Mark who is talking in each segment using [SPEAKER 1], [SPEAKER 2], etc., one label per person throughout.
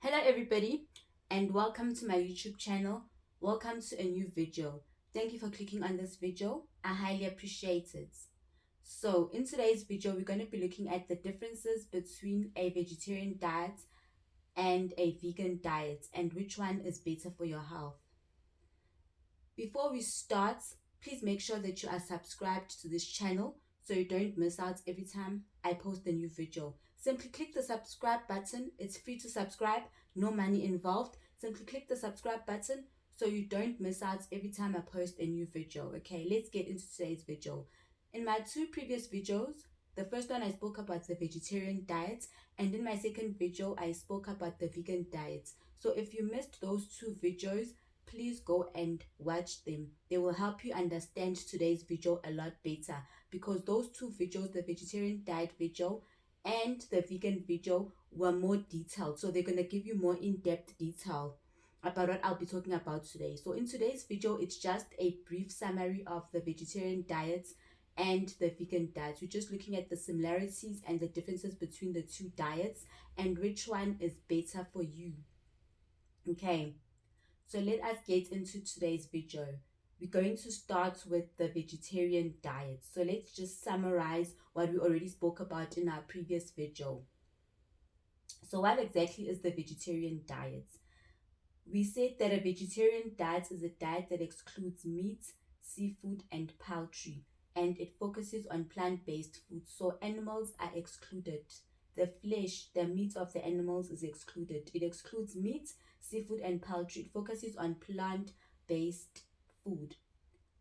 [SPEAKER 1] Hello everybody and welcome to my YouTube channel. Welcome to a new video. Thank you for clicking on this video. I highly appreciate it. So in today's video, we're going to be looking at the differences between a vegetarian diet and a vegan diet and which one is better for your health. Before we start, please make sure that you are subscribed to this channel so you don't miss out every time I post a new video. Simply click the subscribe button. It's free to subscribe, no money involved. Simply click the subscribe button so you don't miss out every time I post a new video. Okay, let's get into today's video. In my two previous videos, the first one I spoke about the vegetarian diet, and in my second video I spoke about the vegan diet. So if you missed those two videos, please go and watch them. They will help you understand today's video a lot better, because those two videos, the vegetarian diet video and the vegan video, were more detailed. So they're going to give you more in-depth detail about what I'll be talking about today. So in today's video, it's just a brief summary of the vegetarian diet and the vegan diet. We're just looking at the similarities and the differences between the two diets and which one is better for you. Okay. So let us get into today's video. We're going to start with the vegetarian diet. So let's just summarize what we already spoke about in our previous video. So what exactly is the vegetarian diet? We said that a vegetarian diet is a diet that excludes meat, seafood, and poultry, and it focuses on plant-based foods. So animals are excluded. The flesh, the meat of the animals is excluded. It excludes meat, seafood, and poultry. It focuses on plant-based food.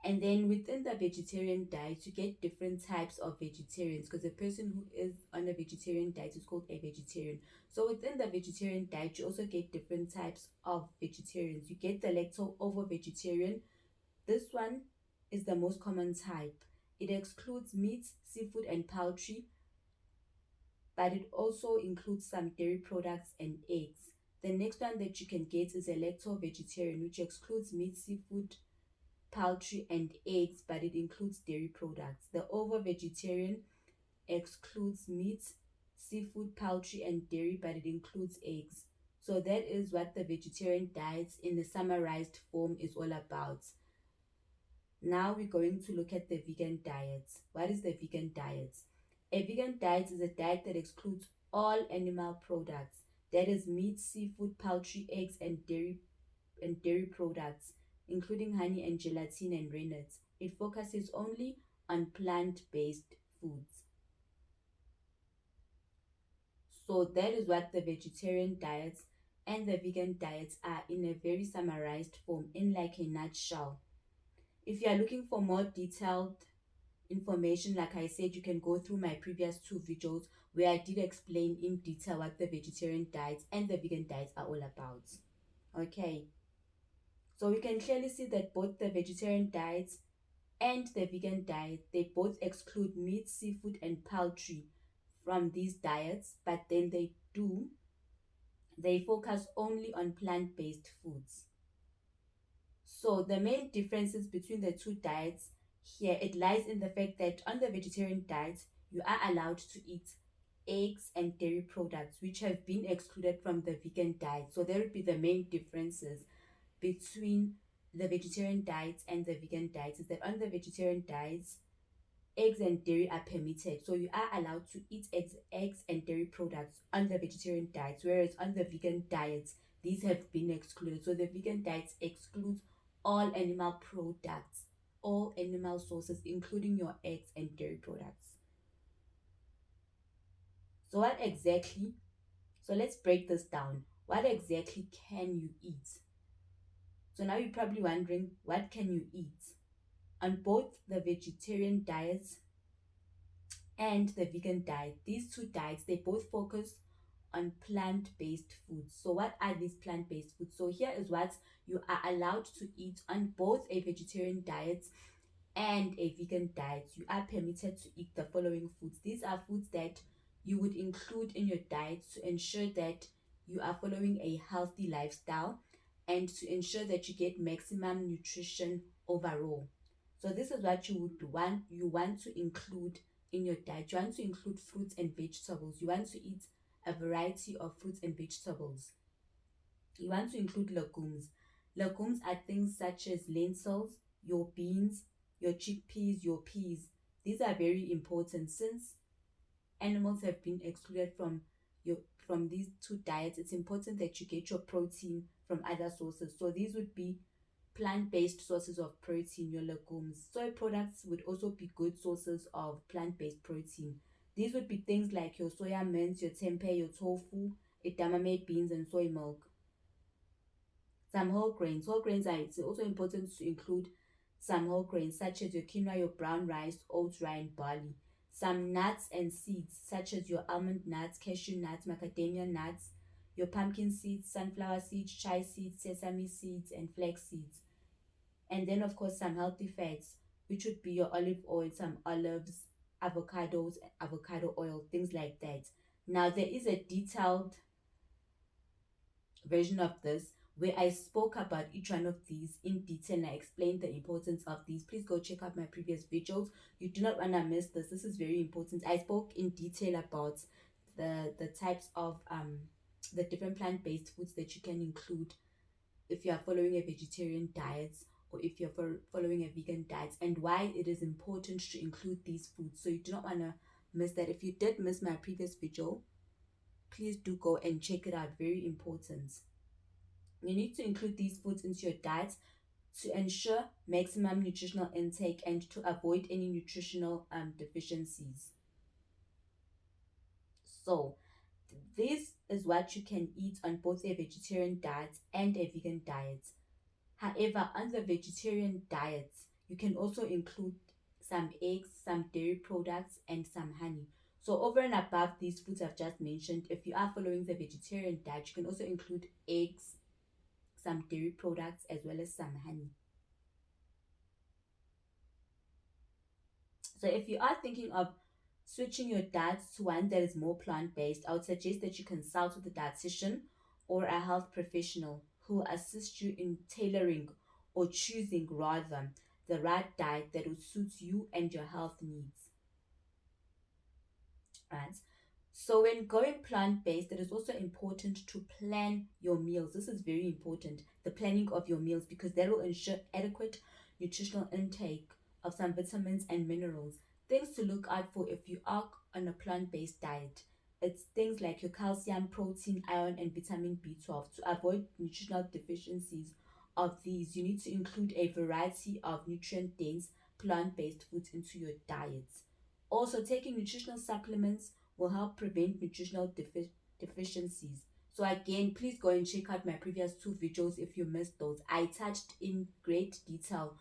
[SPEAKER 1] And then within the vegetarian diet, you get different types of vegetarians, because a person who is on a vegetarian diet is called a vegetarian. So within the vegetarian diet, you also get different types of vegetarians. You get the lacto-ovo vegetarian. This one is the most common type. It excludes meat, seafood, and poultry, but it also includes some dairy products and eggs. The next one that you can get is a lacto-vegetarian, which excludes meat, seafood, poultry, and eggs, but it includes dairy products. The ovo-vegetarian excludes meat, seafood, poultry, and dairy, but it includes eggs. So that is what the vegetarian diet in the summarized form is all about. Now we're going to look at the vegan diet. What is the vegan diet? A vegan diet is a diet that excludes all animal products. That is meat, seafood, poultry, eggs, and dairy products, including honey and gelatin and rennet. It focuses only on plant-based foods. So that is what the vegetarian diets and the vegan diets are in a very summarized form, in like a nutshell. If you are looking for more detailed information, like I said, you can go through my previous two videos where I did explain in detail what the vegetarian diets and the vegan diets are all about. Okay, so we can clearly see that both the vegetarian diets and the vegan diet, they both exclude meat, seafood, and poultry from these diets, but then they focus only on plant-based foods. So the main differences between the two diets here, it lies in the fact that on the vegetarian diet, you are allowed to eat eggs and dairy products, which have been excluded from the vegan diet. So there would be the main differences between the vegetarian diet and the vegan diet, is that on the vegetarian diets, eggs and dairy are permitted. So you are allowed to eat eggs and dairy products on the vegetarian diet, whereas on the vegan diet, these have been excluded. So the vegan diet excludes all animal products, all animal sources, including your eggs and dairy products. So what exactly, so let's break this down. What exactly can you eat? So now you're probably wondering, what can you eat? On both the vegetarian diets and the vegan diet, these two diets, they both focus on plant-based foods. So what are these plant-based foods? So here is what you are allowed to eat on both a vegetarian diet and a vegan diet. You are permitted to eat the following foods. These are foods that you would include in your diet to ensure that you are following a healthy lifestyle and to ensure that you get maximum nutrition overall. So this is what you want to include in your diet. You want to include fruits and vegetables. You want to eat a variety of fruits and vegetables. You want to include legumes. Legumes are things such as lentils, your beans, your chickpeas, your peas. These are very important since animals have been excluded your from these two diets. It's important that you get your protein from other sources. So these would be plant-based sources of protein, your legumes. Soy products would also be good sources of plant-based protein. These would be things like your soya mince, your tempeh, your tofu, edamame beans, and soy milk. Some whole grains. Whole grains are it's also important to include some whole grains such as your quinoa, your brown rice, oats, rye, and barley. Some nuts and seeds such as your almond nuts, cashew nuts, macadamia nuts, your pumpkin seeds, sunflower seeds, chia seeds, sesame seeds, and flax seeds. And then, of course, some healthy fats, which would be your olive oil, some olives, avocados, avocado oil, things like that. Now, there is a detailed version of this where I spoke about each one of these in detail and I explained the importance of these. Please go check out my previous videos. You do not want to miss this. This is very important. I spoke in detail about the types of the different plant-based foods that you can include if you are following a vegetarian diet or if you're following a vegan diet, and why it is important to include these foods. So you do not want to miss that. If you did miss my previous video, please do go and check it out. Very important. You need to include these foods into your diet to ensure maximum nutritional intake and to avoid any nutritional deficiencies. So this is what you can eat on both a vegetarian diet and a vegan diet. However, on the vegetarian diet, you can also include some eggs, some dairy products, and some honey. So over and above these foods I've just mentioned, if you are following the vegetarian diet, you can also include eggs, some dairy products, as well as some honey. So if you are thinking of switching your diet to one that is more plant-based, I would suggest that you consult with a dietitian or a health professional who will assist you in tailoring or choosing rather the right diet that will suit you and your health needs. Right? So when going plant-based, it is also important to plan your meals. This is very important, the planning of your meals, because that will ensure adequate nutritional intake of some vitamins and minerals. Things to look out for if you are on a plant-based diet. It's things like your calcium, protein, iron, and vitamin B12. To avoid nutritional deficiencies of these, you need to include a variety of nutrient-dense plant-based foods into your diet. Also, taking nutritional supplements will help prevent nutritional deficiencies. So again, please go and check out my previous two videos if you missed those. I touched in great detail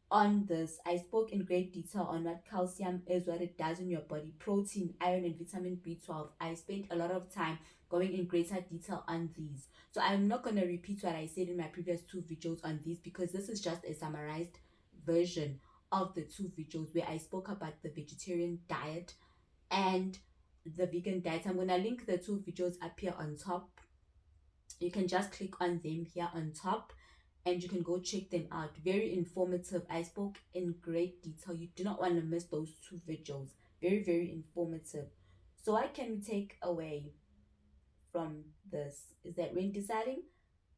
[SPEAKER 1] on this. I spoke in great detail on what calcium is, what it does in your body, protein, iron, and vitamin B12. I spent a lot of time going in greater detail on these. So I'm not going to repeat what I said in my previous two videos on these because this is just a summarized version of the two videos where I spoke about the vegetarian diet and the vegan diet. I'm going to link the two videos up here on top. You can just click on them here on top and you can go check them out. Very informative. I spoke in great detail. You do not want to miss those two videos. Very, very informative. So what can we take away from this is that when deciding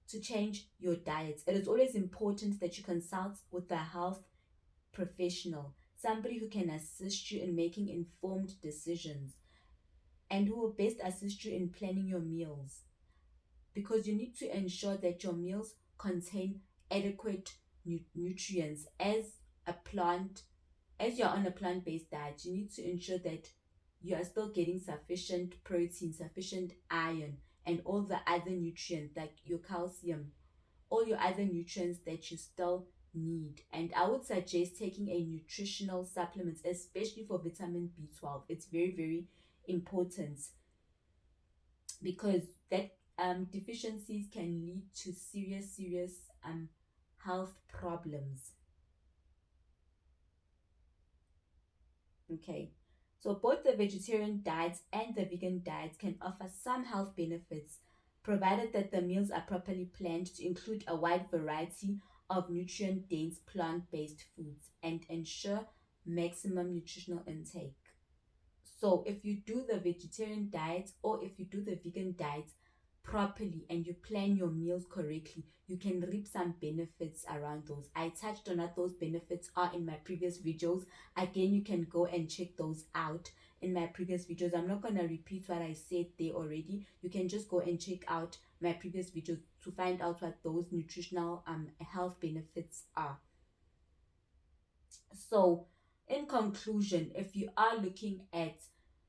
[SPEAKER 1] to change your diet, it is always important that you consult with a health professional, somebody who can assist you in making informed decisions and who will best assist you in planning your meals, because you need to ensure that your meals contain adequate nutrients. As you're on a plant-based diet, you need to ensure that you are still getting sufficient protein, sufficient iron, and all the other nutrients like your calcium, all your other nutrients that you still need. And I would suggest taking a nutritional supplement, especially for vitamin B12. It's very, very important because that deficiencies can lead to serious health problems. Okay, so both the vegetarian diets and the vegan diets can offer some health benefits, provided that the meals are properly planned to include a wide variety of nutrient-dense plant-based foods and ensure maximum nutritional intake. So if you do the vegetarian diet or if you do the vegan diet, properly and you plan your meals correctly, you can reap some benefits around those. I touched on what those benefits are in my previous videos. Again, you can go and check those out in my previous videos. I'm not going to repeat what I said there already. You can just go and check out my previous videos to find out what those nutritional health benefits are. So in conclusion, if you are looking at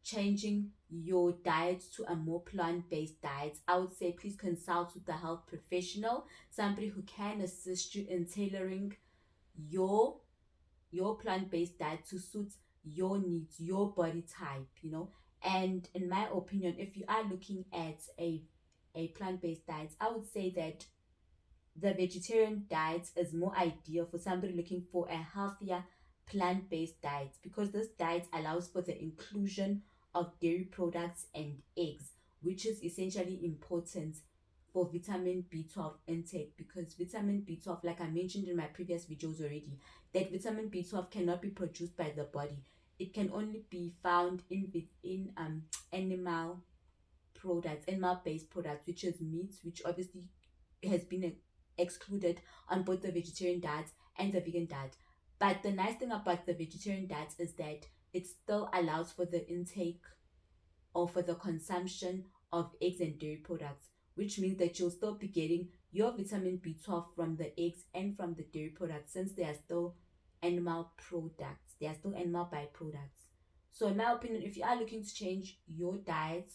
[SPEAKER 1] changing your diet to a more plant-based diet, I would say please consult with a health professional, somebody who can assist you in tailoring your plant-based diet to suit your needs, your body type, And in my opinion, if you are looking at a plant-based diet, I would say that the vegetarian diet is more ideal for somebody looking for a healthier plant-based diet, because this diet allows for the inclusion of dairy products and eggs, which is essentially important for vitamin B12 intake, because vitamin B12, like I mentioned in my previous videos already, that vitamin B12 cannot be produced by the body. It can only be found in animal products, animal-based products, which is meat, which obviously has been excluded on both the vegetarian diet and the vegan diet. But the nice thing about the vegetarian diet is that it still allows for the intake or for the consumption of eggs and dairy products, which means that you'll still be getting your vitamin B12 from the eggs and from the dairy products, since they are still animal products, they are still animal byproducts. So in my opinion, if you are looking to change your diet,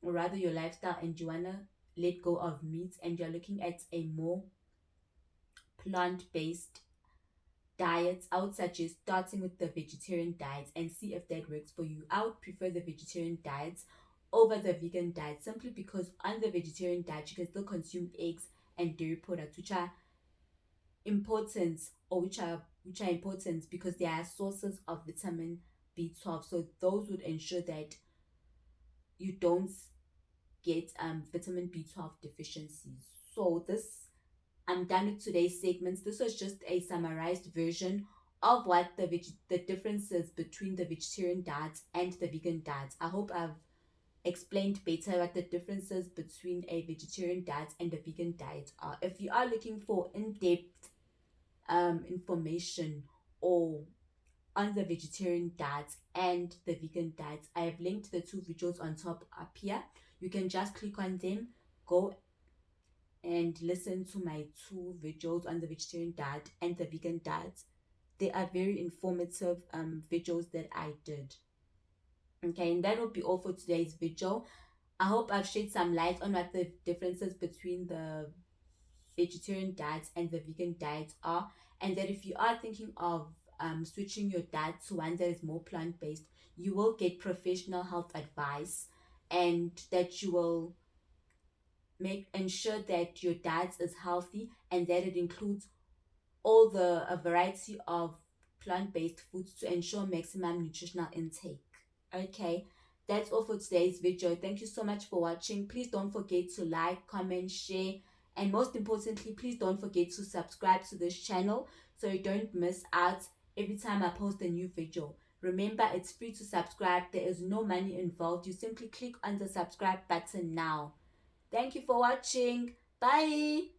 [SPEAKER 1] or rather your lifestyle, and you want to let go of meat and you're looking at a more plant-based diet, I would suggest starting with the vegetarian diet and see if that works for you. I would prefer the vegetarian diet over the vegan diet, simply because on the vegetarian diet you can still consume eggs and dairy products, which are important, or which are important because they are sources of vitamin B12. So those would ensure that you don't get vitamin B12 deficiencies. So this, I'm done with today's segments. This was just a summarized version of what the differences between the vegetarian diet and the vegan diet. I hope I've explained better what the differences between a vegetarian diet and a vegan diet are. If you are looking for in-depth information or on the vegetarian diet and the vegan diet, I have linked the two videos on top up here. You can just click on them, go and listen to my two videos on the vegetarian diet and the vegan diet. They are very informative videos that I did. Okay, and that will be all for today's video. I hope I've shed some light on what the differences between the vegetarian diet and the vegan diet are, and that if you are thinking of switching your diet to one that is more plant-based, you will get professional health advice, and that you will ensure that your diet is healthy and that it includes a variety of plant-based foods to ensure maximum nutritional intake. Okay, that's all for today's video. Thank you so much for watching. Please don't forget to like, comment, share, and most importantly, please don't forget to subscribe to this channel so you don't miss out every time I post a new video. Remember, it's free to subscribe. There is no money involved. You simply click on the subscribe button now. Thank you for watching. Bye.